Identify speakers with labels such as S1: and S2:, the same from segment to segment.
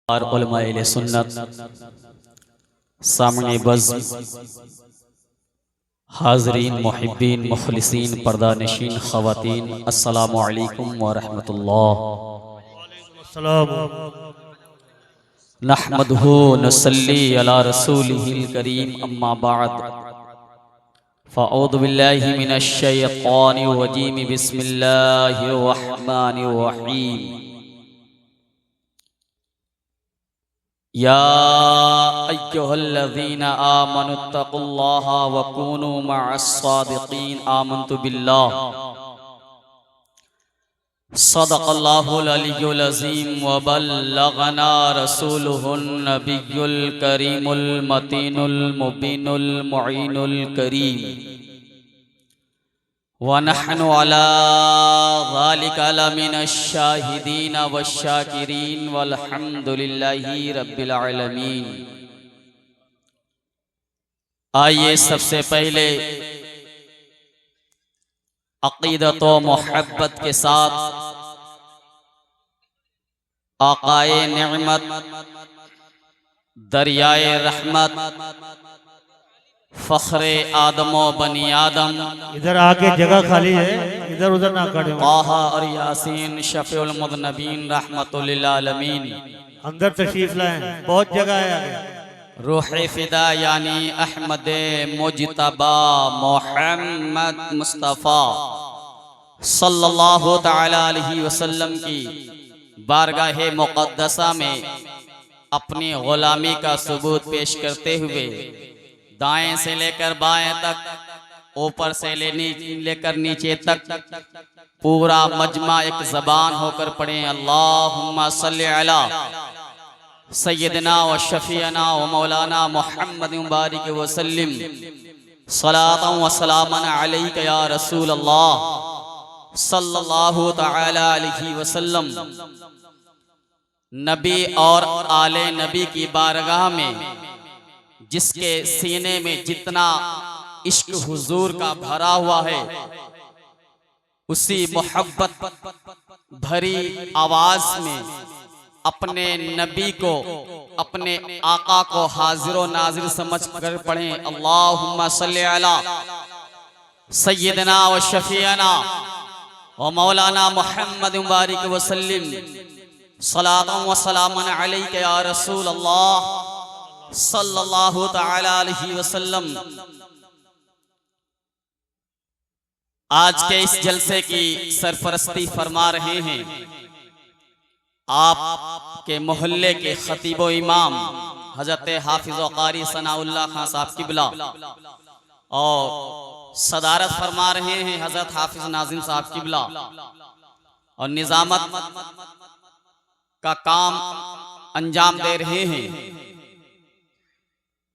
S1: और उलमाए सुन्नत सामने बज़ हाज़रीन मुहिब्बीन मुखलिसीन पर्दा नशीन ख़वातीन अस्सलामु अलैकुम व रहमतुल्लाह। नहमदुहु नसल्ली अला रसूलिहिल करीम अम्मा बाद फ़अऊज़ु बिल्लाहि मिनश शैतानिर रजीम बिस्मिल्लाहिर रहमानिर रहीम। या अय्युहल्लज़ीना आमनुत्तक़ुल्लाहा व कूनू मअस्सादिक़ीन। आमन्तु बिल्लाह सदक़ल्लाहुल अलिय्युल अज़ीम व बल्लगना रसूलुहुन नबियुल करीमुल मतीनुल मुबीनुल मुईनुल करीम व नहनु अला ज़ालिका लमिनश शाहिदीन वश्शाकिरीन वल्हम्दुलिल्लाहि रब्बिल आलमीन। आइए सबसे पहले अक़ीदत व मोहब्बत के साथ आक़ाए नेमत दरियाए रहमत फ़ख्रे आदमो बनी आदम,
S2: इधर आके जगह खाली है, इधर उधर ना खड़े हो।
S1: ताहा और यासीन शफ़ीउल मुज़न्निबीन रहमतुल लिल आलमीन।
S2: अंदर तशरीफ लाएं, बहुत जगह है आगे।
S1: रूहे फिदा यानी अहमद मुज्तबा मोहम्मद मुस्तफ़ा सल्लल्लाहु तआला अलैहि वसल्लम की बारगाह मुक़द्दसा में अपनी ग़ुलामी का सबूत पेश करते हुए दाएं से लेकर बाएं तक, ऊपर से लेकर नीचे तक पूरा मजमा एक ज़बान होकर पढ़ें अल्लाहुम्मा सल्लि अला सय्यदना व शफीअना व मौलाना मुहम्मद मुबारक व सल्लिम सलातन व सलामन अलैका या रसूल अल्लाह सल्लल्लाहु तआला अलैहि वसल्लम। नबी और आले नबी की बारगाह में जिसके सीने में जितना इश्क हुजूर का भरा हुआ है, उसी मोहब्बत भरी आवाज में अपने नबी को, अपने आका को हाजिर व नाजिर समझ कर पढ़ें अल्लाहुम्मा सल्लि अला सय्यदना व शफीअना व मौलाना मुहम्मद मुबारक व सल्लिम सलातन व सलामन अलैका या रसूल अल्लाह सल्लल्लाहु तआला अलैहि वसल्लम। आज के इस जलसे की सरपरस्ती फरमा रहे हैं आपके मोहल्ले के खतीब व इमाम हजरत हाफिज व कारी सनाउल्लाह खान साहब किबला, और सदारत फरमा रहे हैं हजरत हाफिज नाजिम साहब किबला, और निजामत का काम अंजाम दे रहे हैं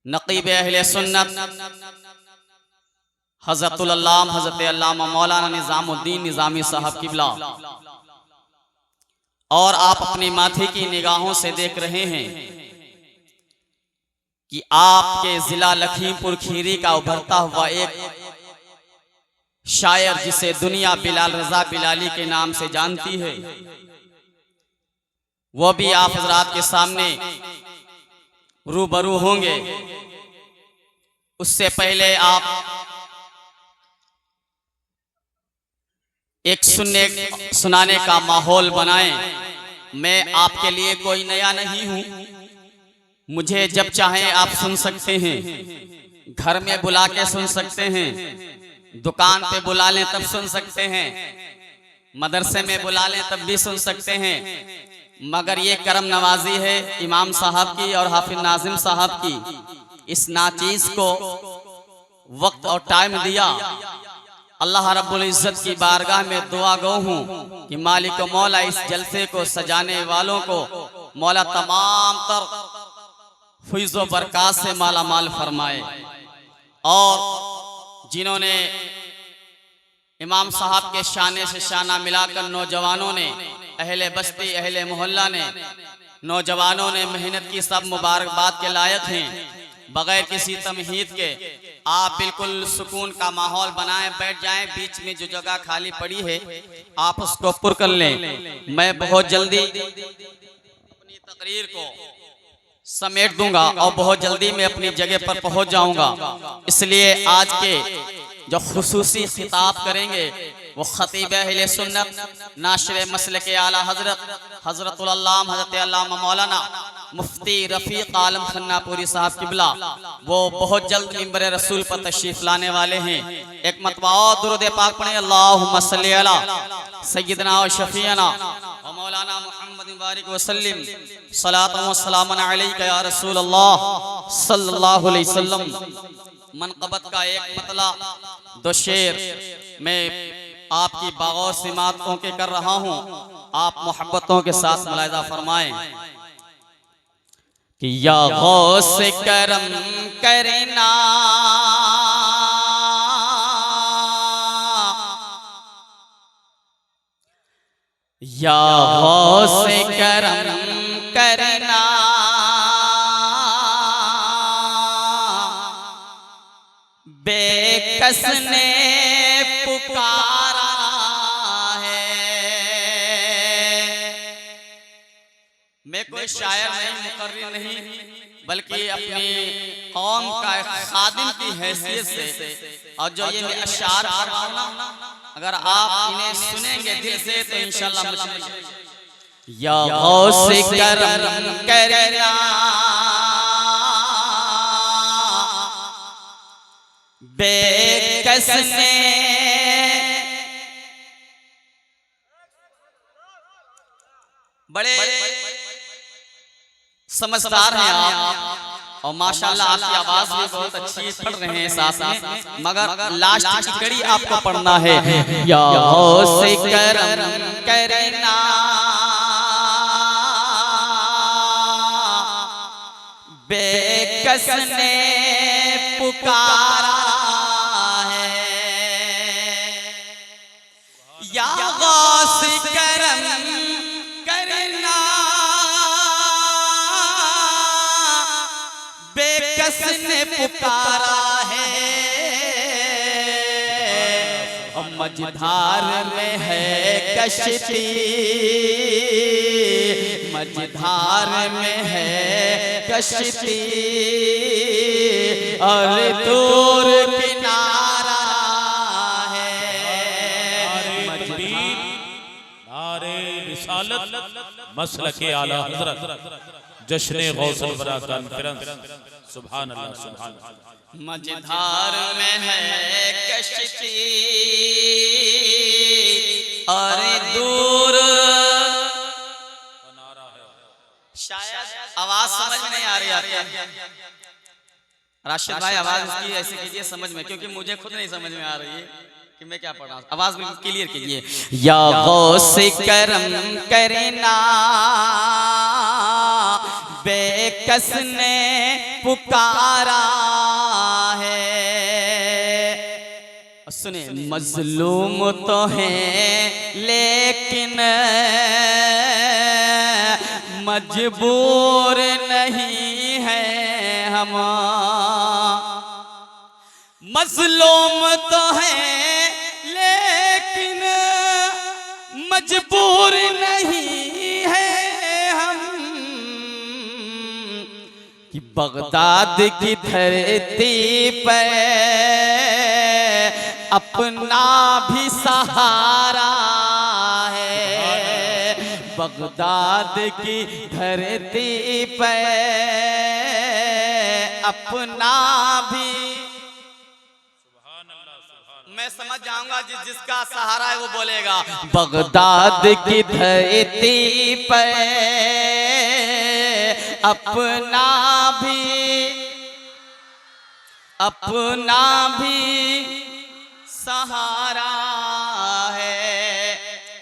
S1: नक़ीब अहले सुन्नत हज़रतुल अल्लामा हज़रत अल्लामा मौलाना निज़ामुद्दीन निज़ामी साहब किबला। और आप अपने माथे की निगाहों से देख रहे हैं कि आपके जिला लखीमपुर खीरी का उभरता हुआ एक शायर, जिसे दुनिया बिलाल रजा बिलाली के नाम से जानती है, वो भी आप हजरात के सामने रूबरू होंगे। उससे पहले आप एक सुनाने का माहौल बनाएं। मैं आपके लिए कोई नया नहीं हूं, मुझे जब चाहें आप सुन सकते हैं, घर में बुला के सुन सकते हैं, दुकान पे बुला लें तब सुन सकते हैं, मदरसे में बुला लें तब भी सुन सकते हैं, मगर ये करम नवाजी है इमाम साहब की और हाफिज नाजिम साहब की। इस नाचीज को वक्त और टाइम दिया। अल्लाह रब्बुल इज्जत की बारगाह में दुआ गो हूँ कि मालिक मौला इस जलसे को सजाने वालों को मौला तमाम तर फैज़ व बरक़ात से माला माल फरमाए, और जिन्होंने इमाम साहब के शाने से शाना मिलाकर नौजवानों ने, अहले बस्ती अहले मोहल्ला ने, नौजवानों ने मेहनत की, सब मुबारकबाद के लायक हैं। बगैर किसी तमहीद के आप बिल्कुल सुकून का माहौल बनाएं, बैठ जाएं। बीच में जो जगह खाली पड़ी है आप उसको पुर कर लें। मैं बहुत जल्दी अपनी तकरीर को समेट दूंगा और बहुत जल्दी मैं अपनी जगह पर पहुंच जाऊंगा। इसलिए आज के जो खुसूसी खिताब करेंगे वो खतीब अहले सुन्नत नाशिर मसलक आला हजरतुल अल्लामा हजरत अल्लामा मौलाना मुफ्ती रफीक आलम खन्नापुरी साहब किबला वो बहुत जल्द मिंबर रसूल पर तशरीफ लाने वाले हैं। एक मरतबा और दुरूद पाक पढ़े, अल्लाहुम्मा सल्ली अला सय्यिदना व शफीअना व मौलाना मुहम्मद बारिक वसल्लिम सलातु व सलामुन अलैका या रसूल अल्लाह सल्लल्लाहु अलैहि वसल्लम। मनक़बत का एक मतला दो शेर मैं आपकी बागों सिमातों के कर रहा हूँ, आप मोहब्बतों के साथ मुलाहिज़ा फरमाएं कि या गौस करम करना या गौस करम करना बेकस ने पुकारा मैं कोई शायर नहीं, मुकर्रिर नहीं, बल्कि अपनी कौम का एक खादिम की हैसियत से और जो ये मैं अशार पढ़ रहा हूं ना, अगर आप इन्हें सुनेंगे दिल से तो इंशाअल्लाह मुझे या गौस करम करना बेकस ने बड़े समझदार हैं आप और माशाल्लाह आपकी आवाज भी बहुत अच्छी पढ़ रहे हैं साथ में, मगर लास्ट की कड़ी आपको पढ़ना है। या गौस करम करना बेकस ने पुकारा है, या गौस करम करना बेकस ने पुकारा है, मझधार में है कश्ती मझधार में है कश्ती और दूर किनारा
S3: मसलके आला हज़रत जश्न गौसल बरा कॉन्फ्रेंस। सुभान अल्लाह सुभान अल्लाह।
S1: मझधार में है कश्ती और दूर शायद आवाज समझ में नहीं आ रही आपको राशिद भाई, आवाज इसकी ऐसे कीजिए समझ में, क्योंकि मुझे खुद नहीं समझ में आ रही है कि मैं क्या पढ़ रहा हूँ। आवाज में क्लियर कीजिए। या गौस करम करना बेकस ने पुकारा है, सुने मजलूम तो है लेकिन मजबूर नहीं है हम, मजलूम तो है लेकिन मजबूर नहीं है हम, कि बगदाद की धरती पे अपना भी सहारा है, बगदाद की धरती पे अपना भी, मैं समझ जाऊंगा जिसका सहारा है वो बोलेगा। बगदाद की धरती पे अपना भी सहारा है।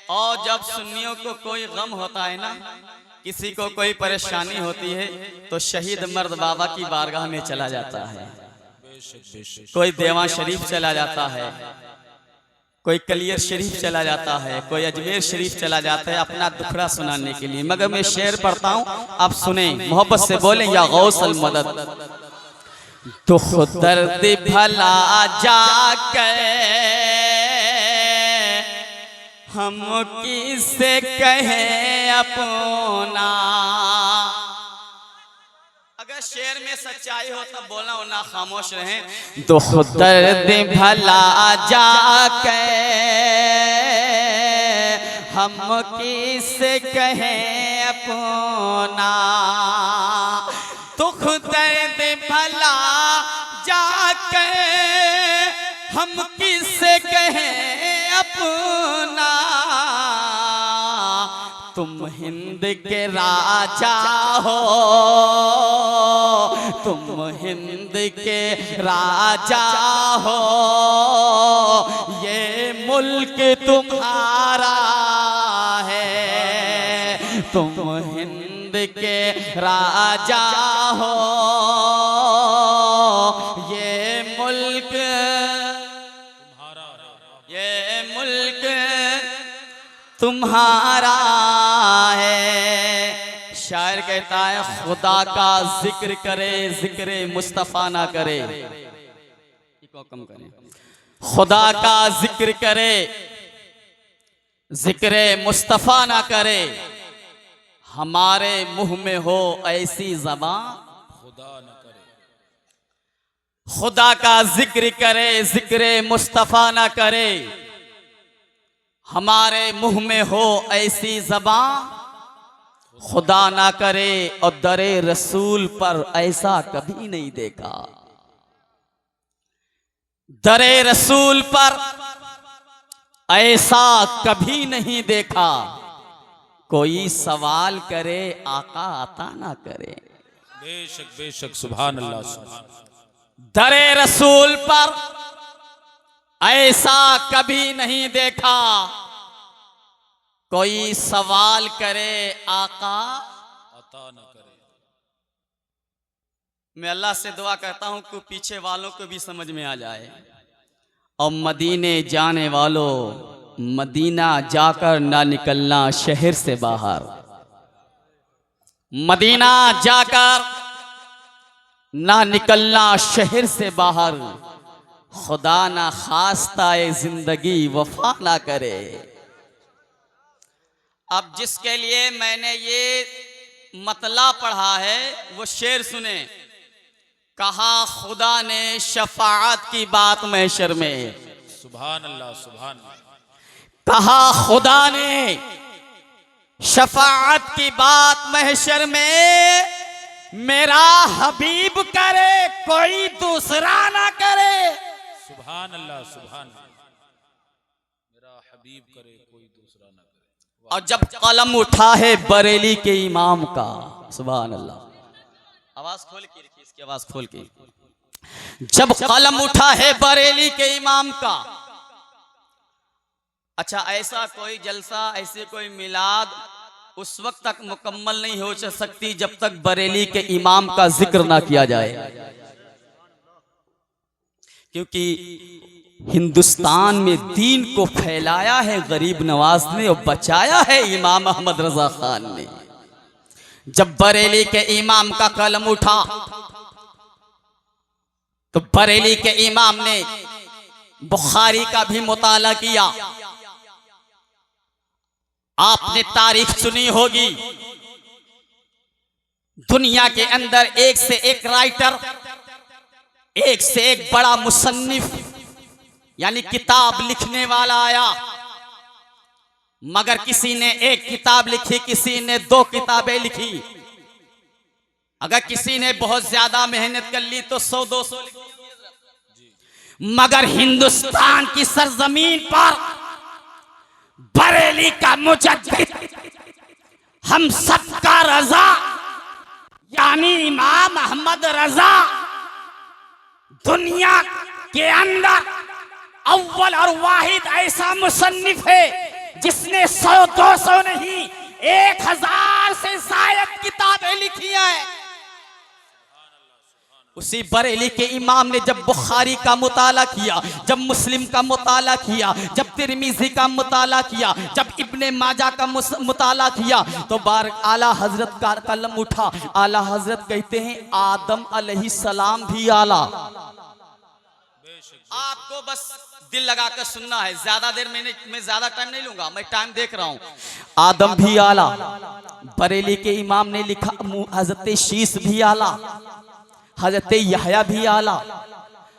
S1: और जब सुन्नियों को कोई गम होता है ना, किसी को कोई परेशानी होती है, तो शहीद मर्द बाबा की बारगाह में चला जाता है, कोई देवा शरीफ चला जाता है, कोई कलियर शरीफ चला जाता है, कोई अजमेर शरीफ चला जाता है अपना दुखड़ा सुनाने के लिए। मगर मैं शेर पढ़ता हूँ, आप सुने, मोहब्बत से बोलें। या गौसल मदद दुख दर्द भला जाकर हम किससे कहें अपना, अगर शेर में सच्चाई हो तब बोलना, वरना खामोश रहें। दुख दर्द भला जाके हम किससे कहें अपना, दुख दर्द भला जाके हम किससे कहें अपना। तुम हिंद के राजा हो, तुम हिंद के राजा हो, ये मुल्क तुम्हारा है। तुम हिंद के राजा हो, ये मुल्क तुम्हारा है। शायर कहता है खुदा का जिक्र करे, जिक्र मुस्तफा ना करे। कम करें। खुदा का जिक्र करे, जिक्र मुस्तफा ना करे। हमारे मुंह में हो ऐसी ज़बान खुदा न करे। खुदा का जिक्र करे, जिक्र मुस्तफा ना करे। हमारे मुंह में हो ऐसी ज़बान खुदा ना करे। और दरे रसूल पर ऐसा कभी नहीं देखा, दरे रसूल पर ऐसा कभी नहीं देखा। कोई सवाल करे आका आता ना करे।
S3: बेशक बेशक, सुभान अल्लाह, सुभान।
S1: दरे रसूल पर ऐसा कभी नहीं देखा। कोई सवाल करे आका
S3: अता न करे।
S1: मैं अल्लाह से दुआ करता हूं कि पीछे वालों को भी समझ में आ जाए। और मदीने जाने वालों, मदीना जाकर ना निकलना शहर से बाहर। मदीना जाकर ना निकलना शहर से बाहर। खुदा ना खास्ता जिंदगी वफा ना करे। अब जिसके लिए मैंने ये मतला पढ़ा है वो शेर सुने। कहा खुदा ने शफाअत की बात महशर में।
S3: सुभान अल्लाह, सुभान।
S1: कहा खुदा ने शफाअत की बात महशर में। मेरा हबीब करे कोई दूसरा ना करे।
S3: सुभान अल्लाह, सुभान। मेरा हबीब करे कोई दूसरा ना करे।
S1: और जब कलम उठा है बरेली के इमाम का, सुभान अल्लाह। आवाज खोल के रखिए, इसकी आवाज खोल के। जब कलम उठा है बरेली के इमाम का। अच्छा, ऐसा कोई जलसा, ऐसे कोई मिलाद उस वक्त तक मुकम्मल नहीं हो सकती जब तक बरेली के इमाम का जिक्र ना किया जाए। क्योंकि हिंदुस्तान में दीन को फैलाया है गरीब नवाज ने और बचाया है इमाम अहमद रजा खान ने। जब बरेली के इमाम का कलम उठा तो बरेली के इमाम ने बुखारी का भी मुताला किया। आपने तारीख सुनी होगी, दुनिया के अंदर एक से एक राइटर, एक से एक बड़ा मुसन्निफ यानी किताब लिखने वाला आया। मगर किसी ने एक किताब लिखी, किसी ने 2 किताबें लिखी। अगर किसी ने बहुत ज्यादा मेहनत कर ली तो 100-200 लिखी। मगर हिंदुस्तान की सरजमीन पर बरेली का मुजद्दिद, हम सबका रजा यानी इमाम अहमद रजा दुनिया के अंदर अव्वल और वाहिद ऐसा मुसन्निफ है जिसने 100-200 नहीं 1000 से ज़ायद किताबें लिखी हैं। उसी बरेली के इमाम ने जब बुखारी का मुताला किया, जब मुस्लिम का मुताला किया, जब तिरमिज़ी का मुताला किया, जब इब्ने माजा का मुताला किया तो बार आला हजरत का कलम उठा। आला हजरत कहते हैं आदम अलैहिस्सलाम भी आला। आपको बस दिल लगाकर सुनना है, ज्यादा देर मैं ज्यादा टाइम नहीं लूंगा, मैं टाइम देख रहा हूं। आदम भी आला, बरेली के इमाम ने लिखा हजरत शीश भी आला, हजरत यहया भी आला,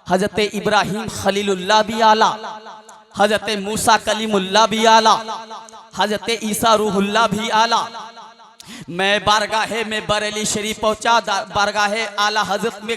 S1: हजरत इब्राहिम खलीलुल्लाह भी आला, हजरत मूसा कलीमुल्लाह भी आला, हजरत ईसा रूहुल्लाह भी आला। मैं बारगाहे में बरेली शरीफ पहुंचा, बारगाहे आला हजरत में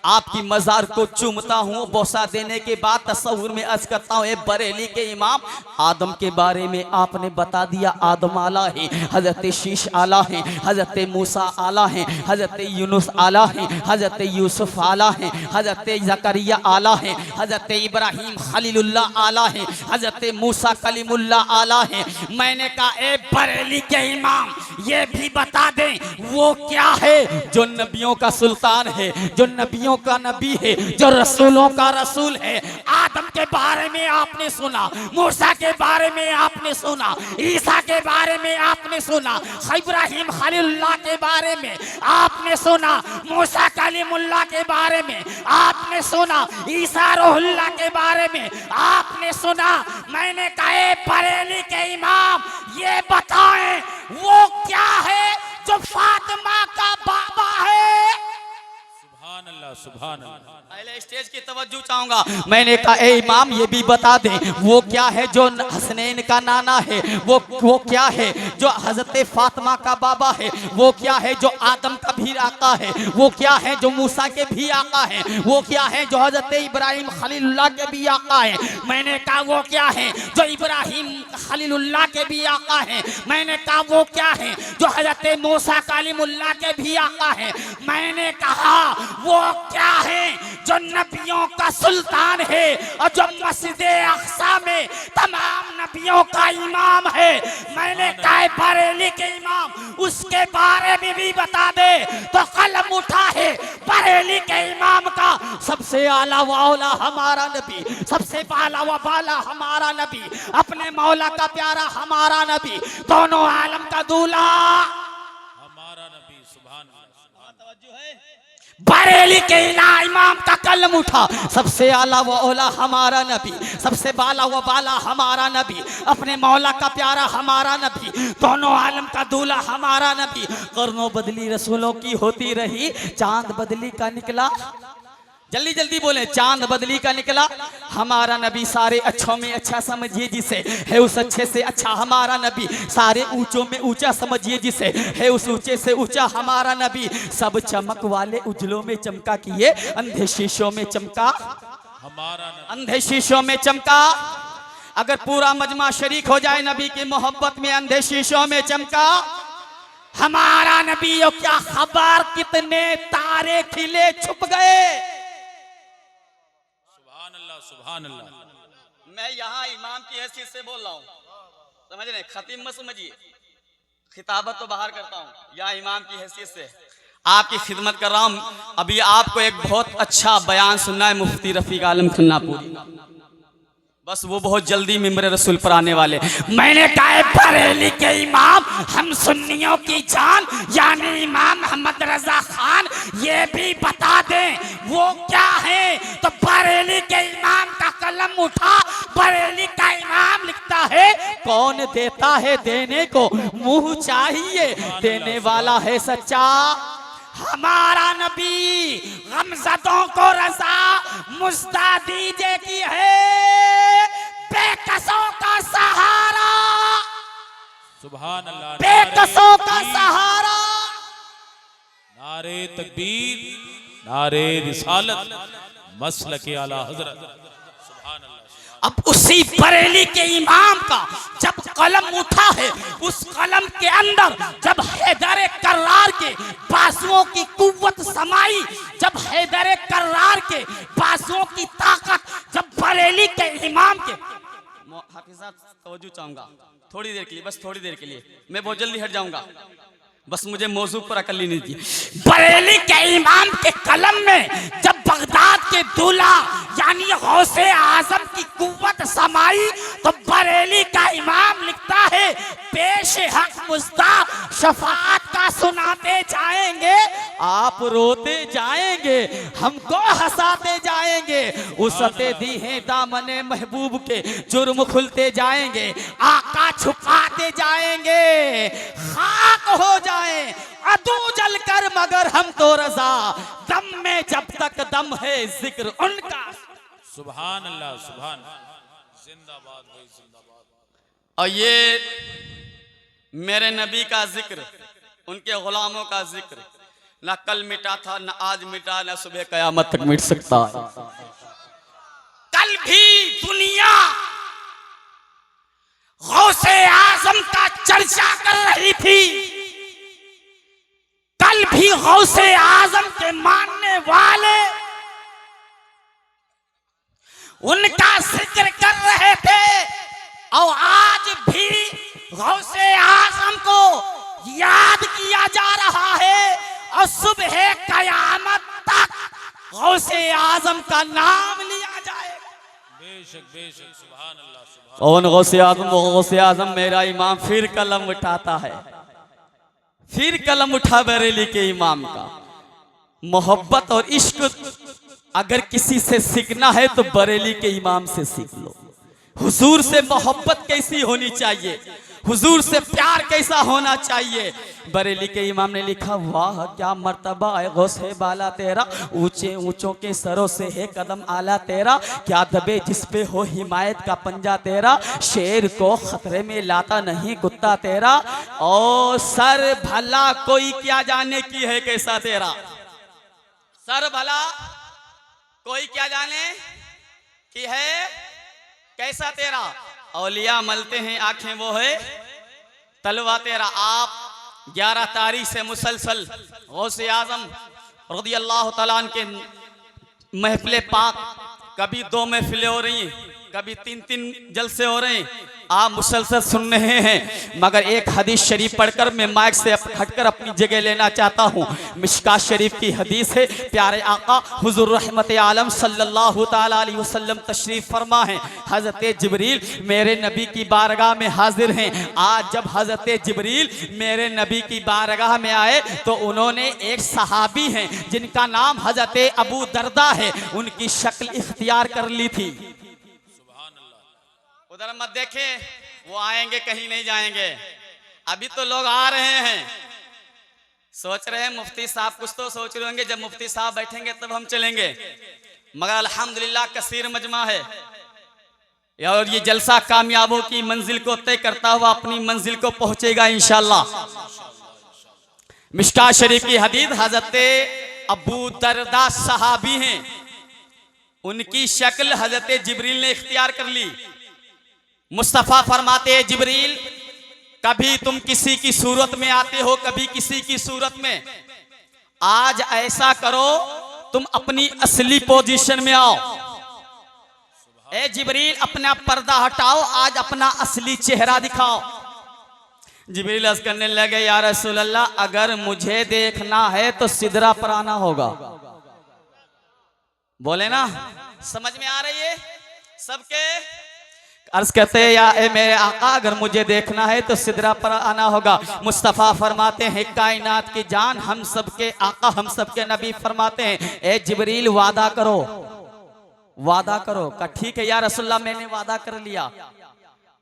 S1: आपकी मज़ार को चूमता हूँ। बोसा देने के बाद तस्वुर में अर्ज करता हूँ, बरेली के इमाम, आदम के बारे में आपने बता दिया, आदम आला है, हजरत शीश आला है, हजरत मूसा आला है, हजरत यूनुस आला है, हजरत यूसुफ आला है, हजरत जकरिया आला है, हजरत इब्राहिम खलीलुल्लाह आला है, हजरत मूसा कलीमुल्लाह आला है। मैंने कहा ए बरेली के इमाम, ये भी बता दें वो क्या है जो नबियों का सुल्तान है, जो नबियों का नबी है, जो रसूलों का रसूल है। आदम के बारे में आपने सुना, मूसा के बारे में आपने सुना, ईसा के बारे में आपने सुना, इब्राहिम खलीलुल्लाह के बारे में आपने सुना, मूसा कलीमुल्लाह के बारे में आपने सुना, ईसा रूहुल्लाह के बारे में आपने सुना। मैंने कहा बरेली के इमाम, ये बताएं वो क्या है जो फातिमा का बाबा है।
S3: सुभान अल्लाह, सुभान अल्लाह।
S1: पहले स्टेज की तवज्जो चाहूंगा। मैंने कहा ए इमाम, ये भी बता दें वो क्या है जो हसनैन का नाना है, वो क्या है जो हजरत फातिमा का बाबा है, वो क्या है जो आदम का भी आका है, वो क्या है जो मूसा के भी आका है, वो क्या है जो हजरत इब्राहिम खलीलुल्लाह के भी आका है। मैंने कहा वो क्या है जो इब्राहिम खलीलुल्लाह के भी आका है। मैंने कहा वो क्या है जो हजरत मूसा कलीमुल्लाह के भी आका है। मैंने कहा वो क्या है जो नबियों का सुल्तान है और जो मस्जिद अक्सा में तमाम नबियों का इमाम है। मैंने कहा बरेली के इमाम, उसके बारे में भी बता दे। तो कलम उठा है बरेली के इमाम का, सबसे आला व औला हमारा नबी, सबसे बाला व बाला हमारा नबी, अपने मौला का प्यारा हमारा नबी, दोनों आलम का दूल्हा
S3: हमारा नबी। सुभान अल्लाह।
S1: बरेली के इमाम का कलम उठा, सबसे आला व औला हमारा नबी, सबसे बाला व बाला हमारा नबी, अपने मौला का प्यारा हमारा नबी, दोनों आलम का दूल्हा हमारा नबी। कर्नों बदली रसूलों की होती रही, चांद बदली का निकला, जल्दी जल्दी बोले, चांद बदली का निकला हमारा नबी। सारे अच्छों में अच्छा समझिए जिसे, है उस अच्छे से अच्छा हमारा नबी। सारे ऊंचों में ऊंचा समझिए जिसे, है उस ऊंचे से ऊंचा हमारा नबी। सब चमक वाले उजलों में चमका किए, अंधे शीशों में चमका
S3: हमारा नबी।
S1: अंधे शीशों में चमका। अगर पूरा मजमा शरीक हो जाए नबी की मोहब्बत में, अंधे शीशों में चमका हमारा नबी। और क्या खबर कितने तारे खिले छुप गए।
S3: सुभान अल्लाह।
S1: मैं यहाँ इमाम की हैसियत से बोल रहा हूँ, समझ रहे, खतीब मत समझिए, खिताबत तो बाहर करता हूँ, यहाँ इमाम की हैसियत से आपकी खिदमत कर रहा हूँ। अभी आपको एक बहुत अच्छा बयान सुनना है मुफ्ती रफीक आलम खन्नापुरी, बस वो बहुत जल्दी मिंबर रसूल पर आने वाले। मैंने कहा बरेली के इमाम, हम सुन्नियों की जान यानी इमाम मोहम्मद रजा खान, ये भी बता दें वो क्या है। तो बरेली के इमाम का कलम उठा, बरेली का इमाम लिखता है, कौन देता है देने को मुंह चाहिए, देने वाला है सच्चा हमारा नबी। गमज़दों को रज़ा मुस्ता दीजे की है, बेकसों का सहारा,
S3: सुभान अल्लाह।
S1: बेकसों का सहारा।
S3: नारे तकबीर, नारे रिसालत, मसलक आला हजरत। सुभान अल्लाह।
S1: अब उसी बरेली के इमाम का जब कलम उठा है, उस कलम के अंदर जब हैदर कर्रार के बाजुओं की कुव्वत समाई, जब हैदर कर्रार के बाजुओं की ताकत, जब बरेली के इमाम के, हाफिज़ तवज्जो चाहूंगा थोड़ी देर के लिए, बस थोड़ी देर के लिए, मैं बहुत जल्दी हट जाऊंगा, बस मुझे मौजू पर अकल नहीं दी। बरेली के इमाम के कलम में जब बगदाद के दूल्हा यानी गौसे आजम की कुव्वत समाई, तो बरेली का इमाम लिखता है, पेश हक मुस्ता शफाअत का सुनाते जाएंगे, आप रोते जाएंगे, हमको हंसाते जाएंगे, उसते दी है दामने महबूब के जुर्म खुलते जाएंगे, आका छुपाते जाएंगे, खाक हो जाए अदू जल कर मगर हम तो रजा, दम में में जब तक दम है जिक्र उनका।
S3: सुभान अल्लाह, सुभान, जिंदाबाद भाई जिंदाबाद।
S1: और ये मेरे नबी का जिक्र, उनके गुलामों का जिक्र ना कल मिटा था, ना आज मिटा, ना सुबह कयामत तक मिट सकता है। कल भी दुनिया गौसे आजम का चर्चा कर रही थी, कल भी गौसे आजम के मानने वाले उनका जिक्र कर रहे थे, और आज भी गौसे आजम को याद किया जा रहा है, और सुबह कयामत तक गौसे आजम का नाम लिया जाएगा।
S3: बेशक बेशक, सुभान अल्लाह, सुभान।
S1: कौन गौसे आजम? वो गौसे आजम मेरा इमाम फिर कलम उठाता है, फिर कलम उठा बरेली के इमाम का। मोहब्बत और इश्क अगर किसी से सीखना है तो बरेली के इमाम से सीख लो। हुजूर से मोहब्बत कैसी होनी चाहिए, हुजूर से प्यार कैसा होना चाहिए। बरेली के इमाम ने लिखा, वाह क्या मर्तबा है गौसे बाला तेरा, ऊंचे ऊंचों के सरों से है कदम आला तेरा, क्या दबे जिस पे हो हिमायत का पंजा तेरा, शेर को खतरे में लाता नहीं कुत्ता तेरा, ओ सर भला कोई क्या जाने की है कैसा तेरा, सर भला कोई क्या जाने की है कैसा तेरा, औलिया मलते हैं आंखें वो है तलवा तेरा। आप 11 तारीख से मुसलसल गौसे आजम रज़ी अल्लाह तआला अन्हु के महफिल पाक, कभी 2 महफिलें हो रही हैं, कभी 3-3 जलसे हो रहे हैं, आप मुसलसल सुन रहे हैं। मगर एक हदीस शरीफ पढ़कर मैं माइक से हटकर अपनी जगह लेना चाहता हूँ। मिशकात शरीफ की हदीस है, प्यारे आका हुजूर रहमत आलम सल्लल्लाहु ताला अलैहि वसल्लम तशरीफ फरमा है। हज़रत जिब्रील मेरे नबी की बारगाह में हाजिर हैं। आज जब हज़रत जिब्रील मेरे नबी की बारगाह में आए तो उन्होंने एक सहाबी हैं जिनका नाम हज़रत अबू दरदा है, उनकी शक्ल इख्तियार कर ली थी। उधर मत देखे, वो आएंगे कहीं नहीं जाएंगे। अभी तो लोग आ रहे हैं, सोच रहे हैं मुफ्ती साहब, कुछ तो सोच रहे होंगे जब मुफ्ती साहब बैठेंगे तब हम चलेंगे। मगर अल्हम्दुलिल्लाह कसीर मजमा है, और ये जलसा कामयाबों की मंजिल को तय करता हुआ अपनी मंजिल को पहुंचेगा इंशाअल्लाह। मिशकात शरीफ की हदीस, हजरत अबू दरदा सहाबी हैं, उनकी शक्ल हजरत जिब्रील ने इख्तियार कर ली। मुस्तफ़ा फरमाते हैं, जिब्रील कभी तुम किसी की सूरत में आते हो, कभी किसी की सूरत में, आज ऐसा करो तुम अपनी असली पोजीशन में आओ। ए जिब्रील अपना पर्दा हटाओ, आज अपना असली चेहरा दिखाओ। जिब्रील अर्ज़ करने लगे, या रसूल अल्लाह अगर मुझे देखना है तो सिदरा पर आना होगा। बोले ना, समझ में आ रही है सबके? अर्ज करते हैं, या मेरे आका अगर मुझे देखना है तो सिदरा पर आना होगा। मुस्तफ़ा फरमाते हैं, कायनात की जान हम सबके आका हम सबके नबी फरमाते हैं, ए जिब्रील वादा करो, वादा करो। का ठीक है या रसूलल्लाह, मैंने वादा कर लिया।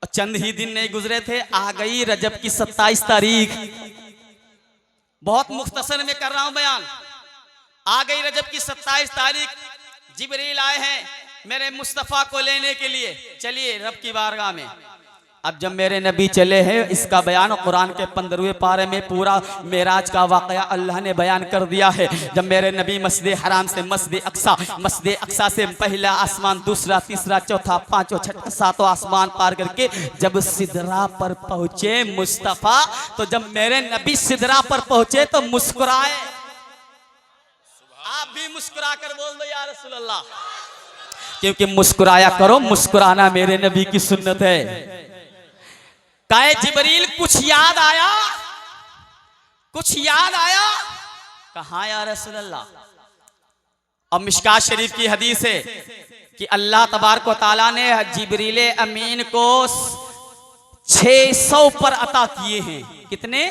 S1: चंद ही दिन नहीं गुजरे थे, आ गई रजब की 27 तारीख। बहुत मुख्तसर में कर रहा हूं बयान। आ गई रजब की 27 तारीख, जिब्रील आए हैं मेरे मुस्तफ़ा को लेने के लिए, चलिए रब की बारगाह में। अब जब मेरे नबी चले हैं, इसका बयान कुरान के 15वें पारे में पूरा मेराज का वाक़या अल्लाह ने बयान कर दिया है। जब मेरे नबी मस्जिद हराम से मस्जिद अक्सा से पहला आसमान, दूसरा, तीसरा, चौथा, पांचवा, छठा, सातवां आसमान पार करके जब सिदरा पर पहुंचे मुस्तफ़ा, तो जब मेरे नबी सिदरा पर पहुंचे तो मुस्कुराए। आप भी मुस्कुरा कर बोल दो या रसूल अल्लाह, क्योंकि मुस्कुराया करो, मुस्कुराना मेरे नबी की सुन्नत है। काहे जिब्रील कुछ याद आया, कुछ याद आया, कहा या रसूल अल्लाह। और मिशकात शरीफ की हदीस है कि अल्लाह तबारक व तआला ने जिब्रील अमीन को 600 पर अता किए हैं। कितने?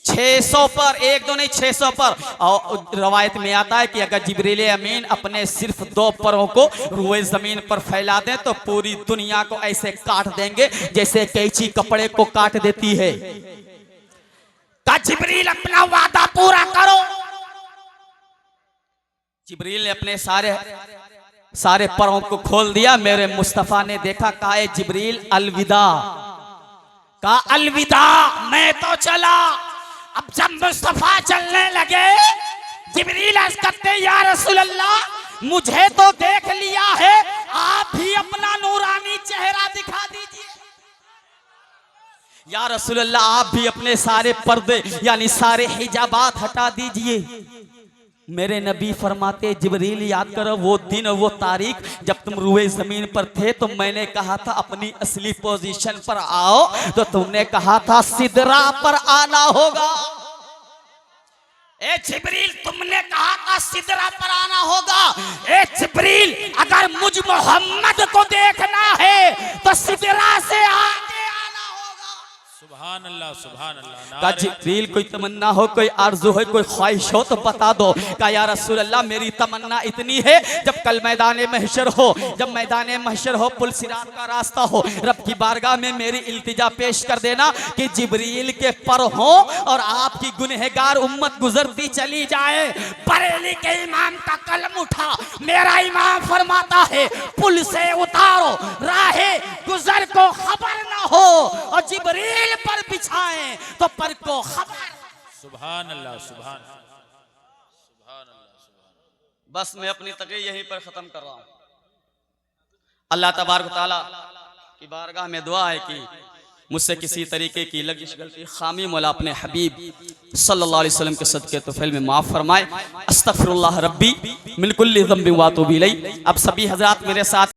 S1: 600 पर, 1-2 नहीं 600 पर। और रवायत में आता है कि अगर जिब्रील अमीन अपने सिर्फ 2 परों को रुए जमीन पर फैला दें तो पूरी दुनिया को ऐसे काट देंगे जैसे कैंची कपड़े को काट देती है। का जिब्रील अपना वादा पूरा करो। जिब्रील ने अपने सारे परों को खोल दिया। मेरे मुस्तफा ने देखा, कहा ए जिब्रील अलविदा, कहा अलविदा, मैं तो चला। अब जब मुस्तफा चलने लगे, जिब्रील अर्ज करते या रसूल अल्लाह मुझे तो देख लिया है, आप भी अपना नूरानी चेहरा दिखा दीजिए। या रसूल अल्लाह आप भी अपने सारे पर्दे यानी सारे हिजाबात हटा दीजिए। मेरे नबी फरमाते जिब्रील याद करो वो दिन वो तारीख जब तुम रुए जमीन पर थे तो मैंने कहा था अपनी असली पोजीशन पर आओ, तो तुमने कहा था सिदरा पर आना होगा। ए जिब्रील तुमने कहा था सिदरा पर आना होगा। ए जिब्रील अगर मुझ मोहम्मद को देखना है तो सिदरा से आगे आना होगा।
S3: सुभान अल्लाह, सुभान अल्लाह।
S1: का जिब्रील कोई तमन्ना हो, कोई आरज़ू हो, कोई ख्वाहिश हो तो बता दो। का या रसूल अल्लाह मेरी तमन्ना इतनी है जब कल मैदान महशर हो, जब मैदान महशर हो, पुल सिरात का रास्ता हो, रब की बारगाह में मेरी इल्तिजा पेश कर देना कि जिब्रील के पर हो और आपकी गुनहगार उम्मत गुजरती चली जाए। बरेली के इमाम का कलम उठा, मेरा इमाम फरमाता है पुल से उतारो, राहे गुजर को खबर ना हो और जिब्रील पर बिछाएं तो पर को खबर।
S3: सुभान अल्लाह, सुभान सुभान अल्लाह।
S1: बस मैं अपनी तकरीर यहीं पर खत्म कर रहा हूं। अल्लाह तबारक व तआला की बारगाह में दुआ है कि मुझसे किसी तरीके की लगिश गलती खामी मौला अपने हबीब सल्लल्लाहु अलैहि वसल्लम के सदके तोफैल में माफ फरमाए। अस्तगफिरुल्लाह रब्बी मिन कुल्ली ज़ंबिन व अतूबु इलैह। अब सभी हजरात मेरे साथ